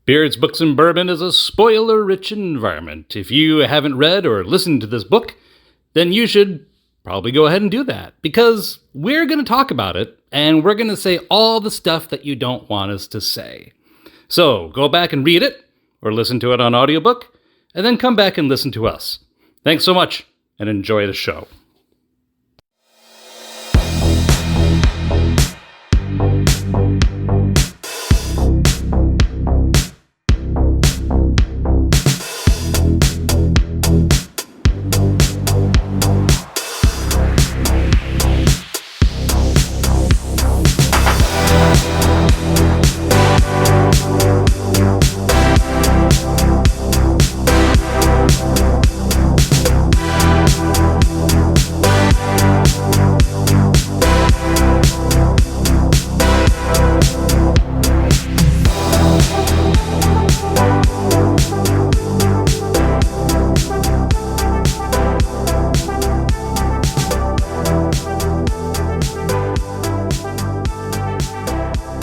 Beards, Books, and Bourbon is a spoiler-rich environment. If you haven't read or listened to this book, then you should probably go ahead and do that, because we're going to talk about it, and we're going to say all the stuff that you don't want us to say. So go back and read it, or listen to it on audiobook, and then come back and listen to us. Thanks so much, and enjoy the show.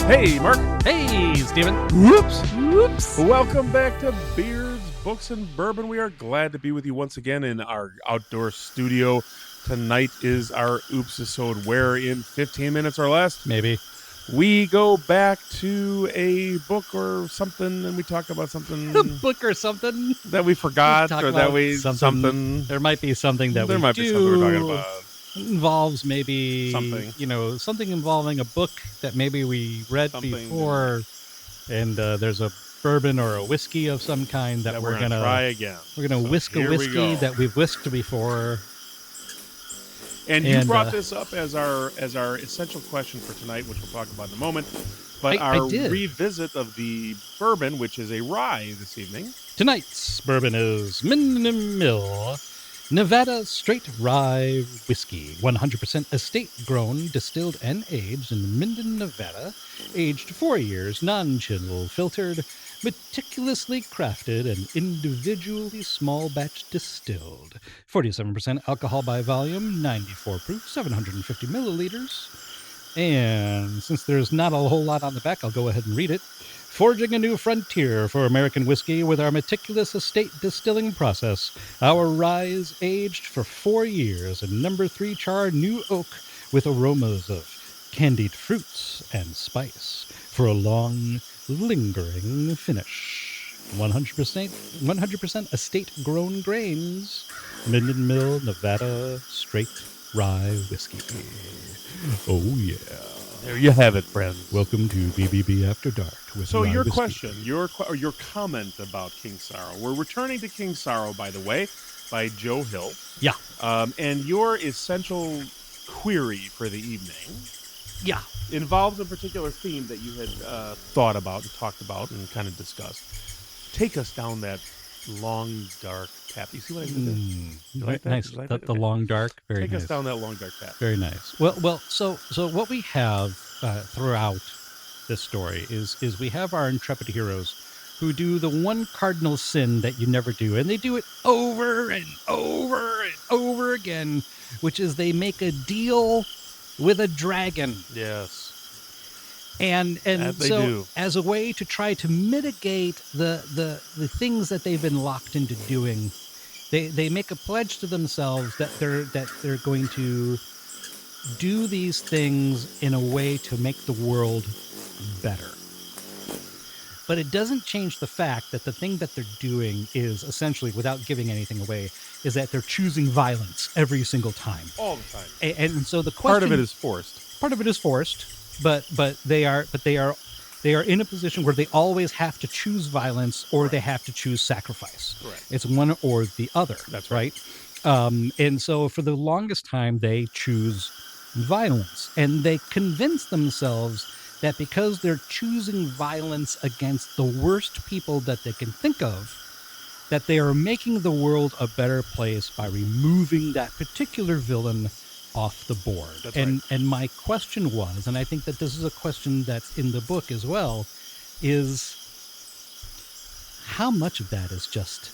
Hey, Mark. Hey, Steven. Whoops. Welcome back to Beards, Books, and Bourbon. We are glad to be with you once again in our outdoor studio. Tonight is our OOPSISODE, where in 15 minutes or less, Maybe. we go back to a book or something, and we talk about something A book or something. that we forgot, Talk or about that we something. There might be something that there we might do. be something we're talking about. Involves maybe Something. something involving a book that maybe we read before, and there's a bourbon or a whiskey of some kind that we're gonna try again. We're gonna whisk a whiskey that we've whisked before. And you brought this up as our essential question for tonight, which we'll talk about in a moment. But our revisit of the bourbon, which is a rye this evening. Tonight's bourbon is Minden Mill Nevada Straight Rye Whiskey, 100% estate-grown, distilled, and aged in Minden, Nevada. Aged 4 years, non-chill filtered, meticulously crafted, and individually small-batch distilled. 47% alcohol by volume, 94 proof, 750 milliliters. And since there's not a whole lot on the back, I'll go ahead and read it. Forging a new frontier for American whiskey with our meticulous estate distilling process. Our rye is aged for 4 years in number 3 char new oak with aromas of candied fruits and spice for a long, lingering finish. 100% estate-grown grains. Minden Mill, Nevada, straight rye whiskey. Oh, yeah. There you have it, friends. Welcome to BBB After Dark. So your question, your comment about King Sorrow. We're returning to King Sorrow, by the way, by Joe Hill. Yeah. And your essential query for the evening, involves a particular theme that you had thought about and talked about and kind of discussed. Take us down that long, dark path. You see what I did there? You like that? Nice. The long, dark. Very nice. Take us down that long, dark path. Very nice. Well. So what we have throughout this story is we have our intrepid heroes who do the one cardinal sin that you never do, and they do it over and over and over again, which is they make a deal with a dragon. Yes. And so do. As a way to try to mitigate the things that they've been locked into doing, they make a pledge to themselves that they're going to do these things in a way to make the world better. But it doesn't change the fact that the thing that they're doing is essentially, without giving anything away, is that they're choosing violence every single time. All the time. And so the question, part of it is forced. Part of it is forced, but they are in a position where they always have to choose violence or they have to choose sacrifice. Correct. It's one or the other. That's right. And so for the longest time, they choose violence, and they convince themselves that because they're choosing violence against the worst people that they can think of, that they are making the world a better place by removing that particular villain off the board. That's and right. And my question was, and I think that this is a question that's in the book as well, is how much of that is just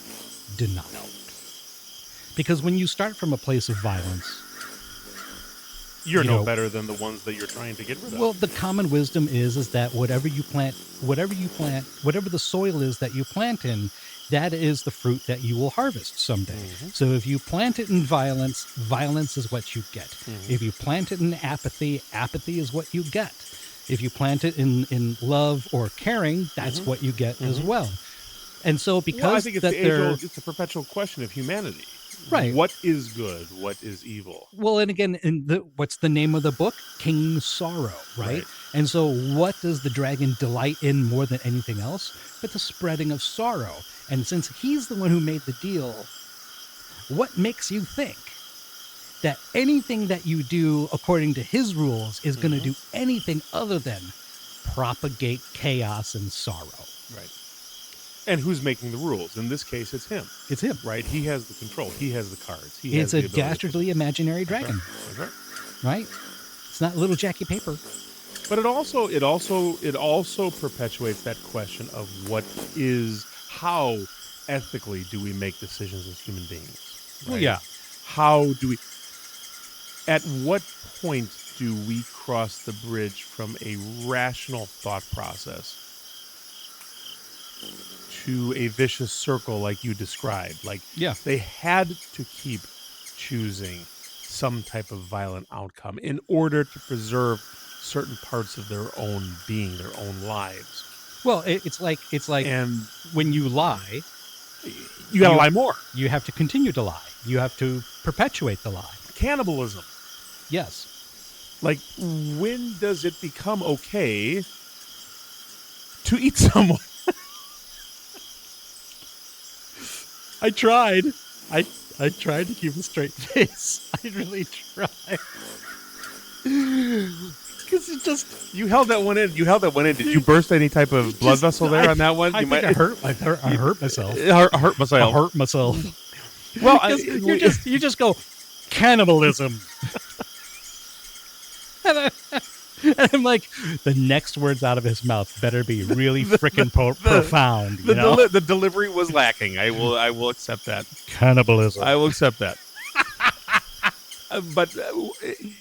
denial? Because when you start from a place of violence, You're no better than the ones that you're trying to get rid of. Well, the common wisdom is that whatever the soil is that you plant in, that is the fruit that you will harvest someday. So if you plant it in violence, violence is what you get. If you plant it in apathy, apathy is what you get. If you plant it in love or caring, that's what you get as well. And so because I think it's the perpetual question of humanity. Right. What is good? What is evil? Well, and again, what's the name of the book? King Sorrow, right? And so what does the dragon delight in more than anything else? But the spreading of sorrow. And since he's the one who made the deal, what makes you think that anything that you do according to his rules is going to do anything other than propagate chaos and sorrow? Right. And who's making the rules? In this case, it's him. It's him. Right? He has the control. He has the cards. It's a dastardly imaginary dragon. That's right. Right? It's not little Jackie Paper. But it also perpetuates that question of how ethically do we make decisions as human beings? Right? Well, yeah. At what point do we cross the bridge from a rational thought process to a vicious circle like you described? Like, they had to keep choosing some type of violent outcome in order to preserve certain parts of their own being, their own lives. Well, it's like and when you lie, you gotta lie more. You have to continue to lie. You have to perpetuate the lie. Cannibalism. Yes. Like, when does it become okay to eat someone? I tried. I tried to keep a straight face. I really tried. Because you held that one in. Did you burst any type of blood vessel there on that one? I hurt myself. I hurt myself. Well, you just go cannibalism. And I'm like, the next words out of his mouth better be really freaking profound. The delivery was lacking. I will accept that. Cannibalism. I will accept that. But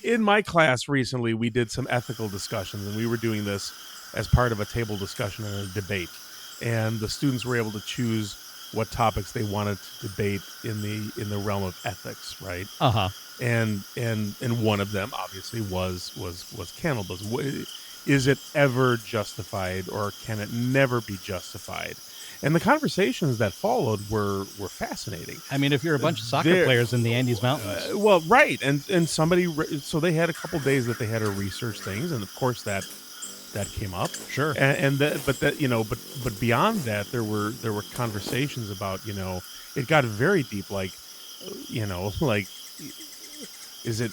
in my class recently, we did some ethical discussions, and we were doing this as part of a table discussion and a debate. And the students were able to choose what topics they wanted to debate in the realm of ethics, right? And one of them obviously was cannibalism. Is it ever justified, or can it never be justified? And the conversations that followed were fascinating. I mean, if you're a bunch of soccer players in the Andes Mountains, well, right, and somebody, so they had a couple days that they had to research things, and of course that came up. Sure. But beyond that, there were conversations about, it got very deep. Like, is it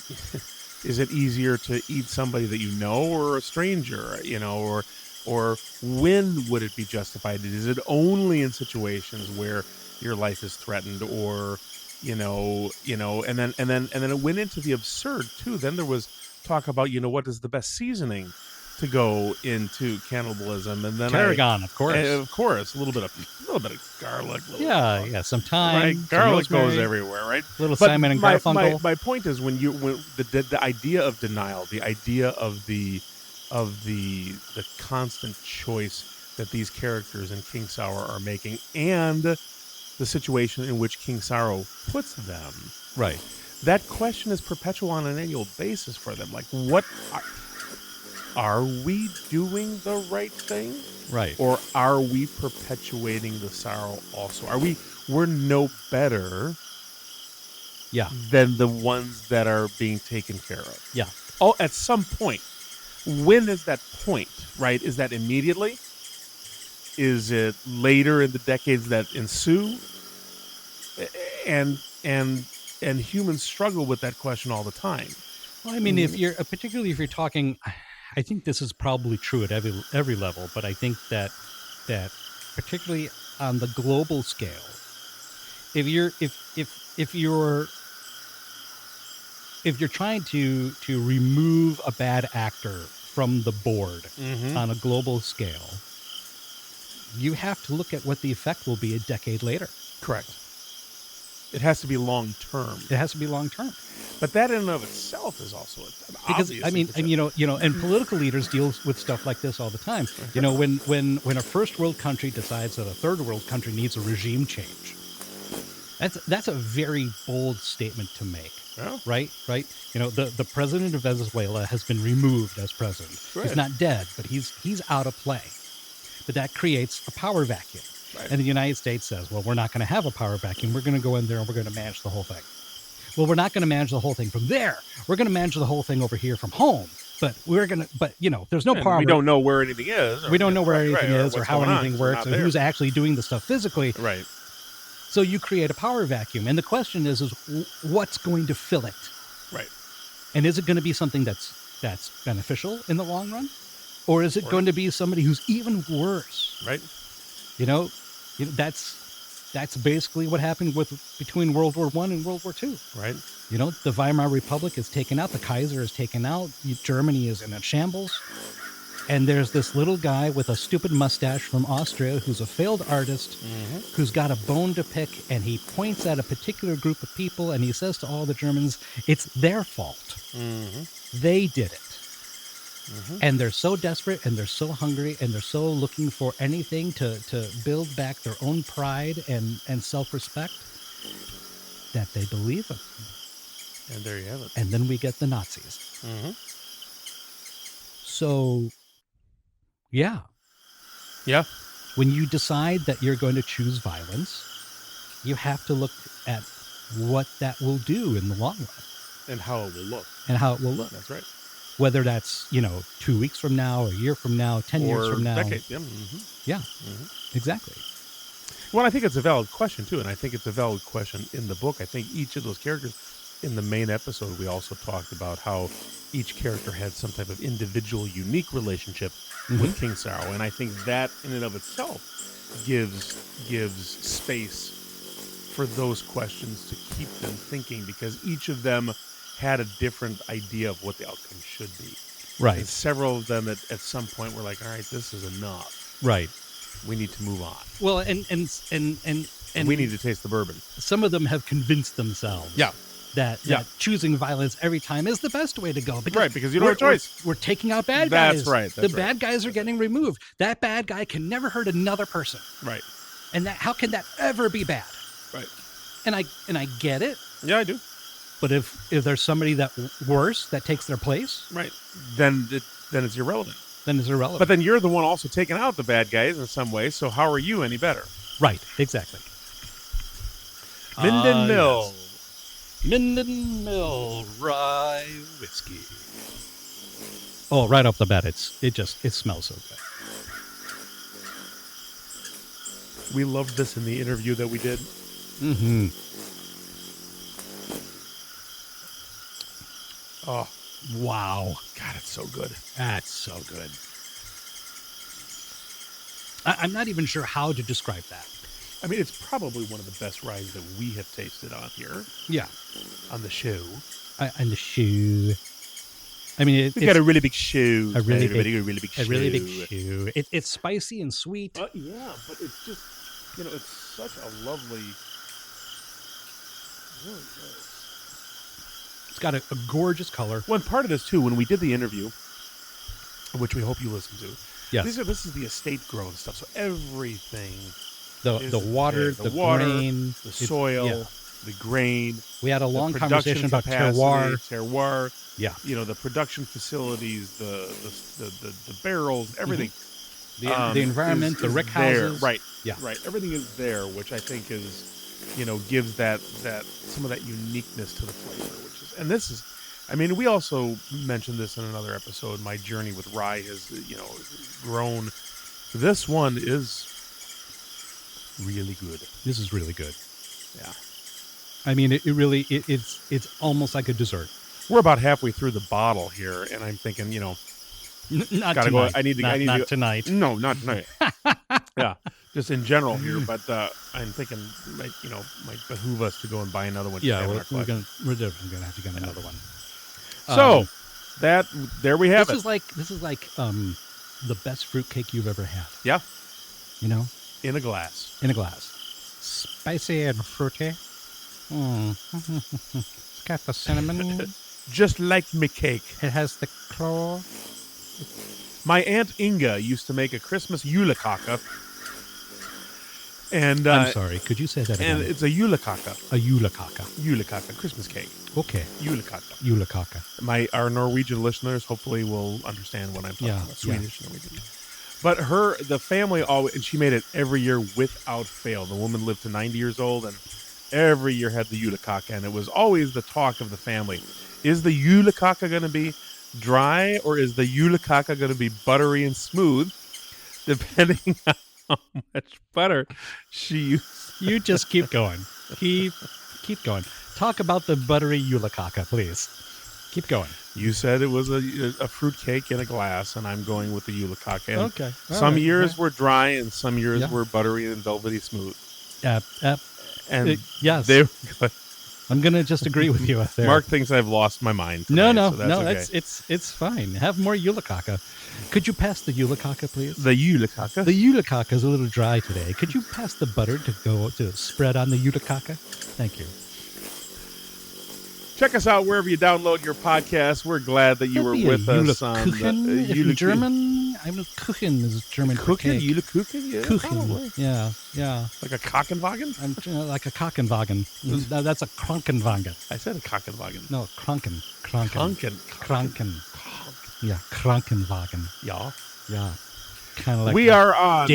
easier to eat somebody that you know or a stranger, or when would it be justified? Is it only in situations where your life is threatened, or and then it went into the absurd too. Then there was talk about, what is the best seasoning to go into cannibalism, and then tarragon, of course, a little bit of garlic, some thyme, right? Garlic goes everywhere, right? Little Simon and Garfunkel. My point is, when the idea of denial, the idea of the constant choice that these characters in King Sorrow are making, and the situation in which King Sorrow puts them, right? That question is perpetual on an annual basis for them. Like, what are we doing the right thing? Right. Or are we perpetuating the sorrow also? We're no better than the ones that are being taken care of. Yeah. Oh, at some point. When is that point, right? Is that immediately? Is it later in the decades that ensue? And humans struggle with that question all the time. Well, I mean, particularly if you're talking, I think this is probably true at every level, but I think that particularly on the global scale, if you're trying to remove a bad actor from the board on a global scale, you have to look at what the effect will be a decade later. Correct. It has to be long term. It has to be long term. But that in and of itself is also because I mean, and and political leaders deal with stuff like this all the time. When a first world country decides that a third world country needs a regime change, that's a very bold statement to make. Yeah. Right. The president of Venezuela has been removed as president. Right. He's not dead, but he's out of play. But that creates a power vacuum. Right. And the United States says, well, we're not going to have a power vacuum. We're going to go in there and we're going to manage the whole thing. Well, we're not going to manage the whole thing from there. We're going to manage the whole thing over here from home. But there's no power. We don't know where anything is. We don't know where anything is or how anything works or who's actually doing the stuff physically. Right. So you create a power vacuum. And the question is what's going to fill it? Right. And is it going to be something that's beneficial in the long run? Or is it going to be somebody who's even worse? Right. That's basically what happened between World War I and World War II. Right. The Weimar Republic is taken out. The Kaiser is taken out. Germany is in a shambles. And there's this little guy with a stupid mustache from Austria who's a failed artist, who's got a bone to pick, and he points at a particular group of people and he says to all the Germans, it's their fault. They did it. And they're so desperate and they're so hungry and they're so looking for anything to build back their own pride and self-respect that they believe him. And there you have it. And then we get the Nazis. So, yeah. When you decide that you're going to choose violence, you have to look at what that will do in the long run. And how it will look. That's right. Whether that's, 2 weeks from now, a year from now, 10 years from now. Decades. Yeah. Exactly. Well, I think it's a valid question, too. And I think it's a valid question in the book. I think each of those characters, in the main episode, we also talked about how each character had some type of individual, unique relationship with King Sorrow. And I think that, in and of itself, gives space for those questions to keep them thinking, because each of them had a different idea of what the outcome should be. Right. And several of them at some point were like, all right, this is enough. Right. We need to move on. Well, and we need to taste the bourbon. Some of them have convinced themselves that choosing violence every time is the best way to go. Because you don't have a choice. We're taking out bad guys. That's right. The bad guys are getting removed. That bad guy can never hurt another person. Right. And how can that ever be bad? Right. And I get it. Yeah, I do. But if there's somebody that worse that takes their place, right, then it's irrelevant. But then you're the one also taking out the bad guys in some way. So how are you any better? Right. Exactly. Minden Mill. Yes. Minden Mill Rye Whiskey. Oh, right off the bat, it smells so good. We loved this in the interview that we did. Oh, wow. God, it's so good. That's so good. I'm not even sure how to describe that. I mean, it's probably one of the best ryes that we have tasted on here. Yeah. On the show. On the show. I mean, we've got a really big show. A really big show. It's spicy and sweet. Yeah, but it's just, it's such a lovely... Really is. It's got a gorgeous color. One part of this, too, when we did the interview, which we hope you listen to, yes. This is the estate grown stuff, so everything... The water, the grain, the soil, the grain. We had a long conversation about terroir. Yeah. The production facilities, the barrels, everything. The environment, the rick houses. Right. Yeah. Right. Everything is there, which I think is, gives that some of that uniqueness to the flavor, and this is, I mean, we also mentioned this in another episode. My journey with rye has, grown. This one is really good. This is really good. Yeah. I mean, it's almost like a dessert. We're about halfway through the bottle here, and I'm thinking, not gotta tonight. go. Not tonight. No, not tonight. Yeah, just in general here. But I'm thinking, might behoove us to go and buy another one. Yeah, we're definitely gonna have to get another one. So there we have it. This is like the best fruitcake you've ever had. Yeah. In a glass. Spicy and fruity. got the cinnamon. Just like me cake. It has the claw. My Aunt Inga used to make a Christmas julekaka. And I'm sorry, could you say that again? And it's a julekaka. A julekaka. Julekaka, Christmas cake. Okay. Julekaka. Julekaka. Our Norwegian listeners hopefully will understand what I'm talking about. Swedish, Norwegian. But the family always, and she made it every year without fail. The woman lived to 90 years old, and every year had the julekaka, and it was always the talk of the family. Is the julekaka going to be dry, or is the julekaka going to be buttery and smooth, depending on how much butter she used? You just keep going. Keep going. Talk about the buttery julekaka, please. Keep going. You said it was a fruit cake in a glass, and I'm going with the julekaka. Okay. Some years were dry, and some years were buttery and velvety smooth. And yes, they were good. I'm gonna just agree with you there. Mark thinks I've lost my mind tonight, no, okay. It's fine. Have more julekaka. Could you pass the julekaka, please? The julekaka? The julekaka is a little dry today. Could you pass the butter to spread on the julekaka? Thank you. Check us out wherever you download your podcast. We're glad that you were with us on the German. I mean, Kuchen is German. Kuchen? Julekuchen? Yeah, Kuchen. Probably. Yeah. Like a Kockenwagen? Like a Kockenwagen. That's a Krankenwagen. I said a Kockenwagen. No, Kranken. Yeah, Krankenwagen. Yeah. Kind of like we are on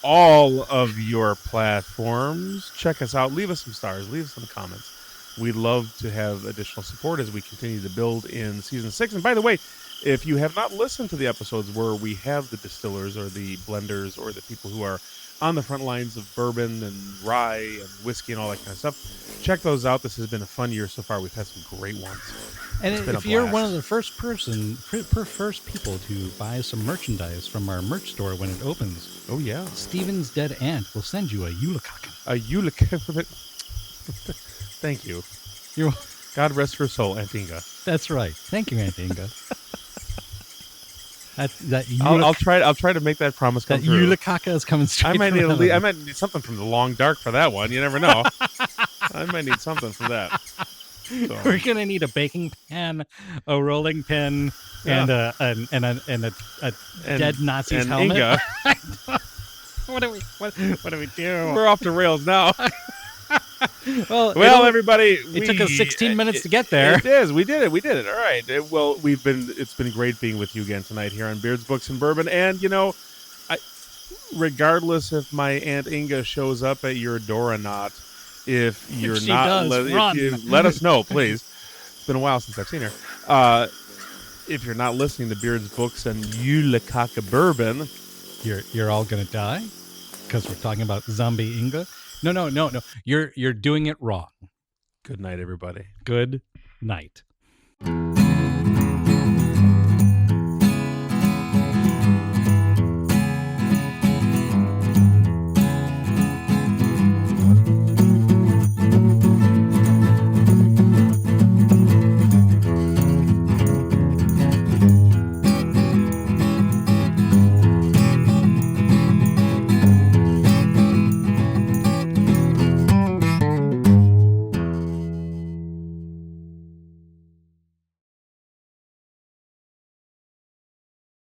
all of your platforms. Check us out. Leave us some stars. Leave us some comments. We'd love to have additional support as we continue to build in season 6. And by the way, if you have not listened to the episodes where we have the distillers or the blenders or the people who are on the front lines of bourbon and rye and whiskey and all that kind of stuff, check those out. This has been a fun year so far. We've had some great ones. And if you're one of the first people to buy some merchandise from our merch store when it opens, oh yeah, Steven's dead aunt will send you a julekaka. A julekaka. Thank you. God rest her soul, Aunt Inga. That's right. Thank you, Aunt Inga. I'll try to make that promise come through. That julekaka is coming straight. I might need something from the long dark for that one. You never know. I might need something for that. So. We're gonna need a baking pan, a rolling pin, and a dead Nazi's helmet. Inga. What do we do? We're off the rails now. Well, everybody, it took us 16 minutes to get there. It is. We did it. All right. It's been great being with you again tonight here on Beards, Books, and Bourbon. And regardless if my Aunt Inga shows up at your door or not, if you're not, let us know, please. It's been a while since I've seen her. If you're not listening to Beards, Books, and julekaka Bourbon, you're all gonna die because we're talking about zombie Inga. No. You're doing it wrong. Good night, everybody. Good night.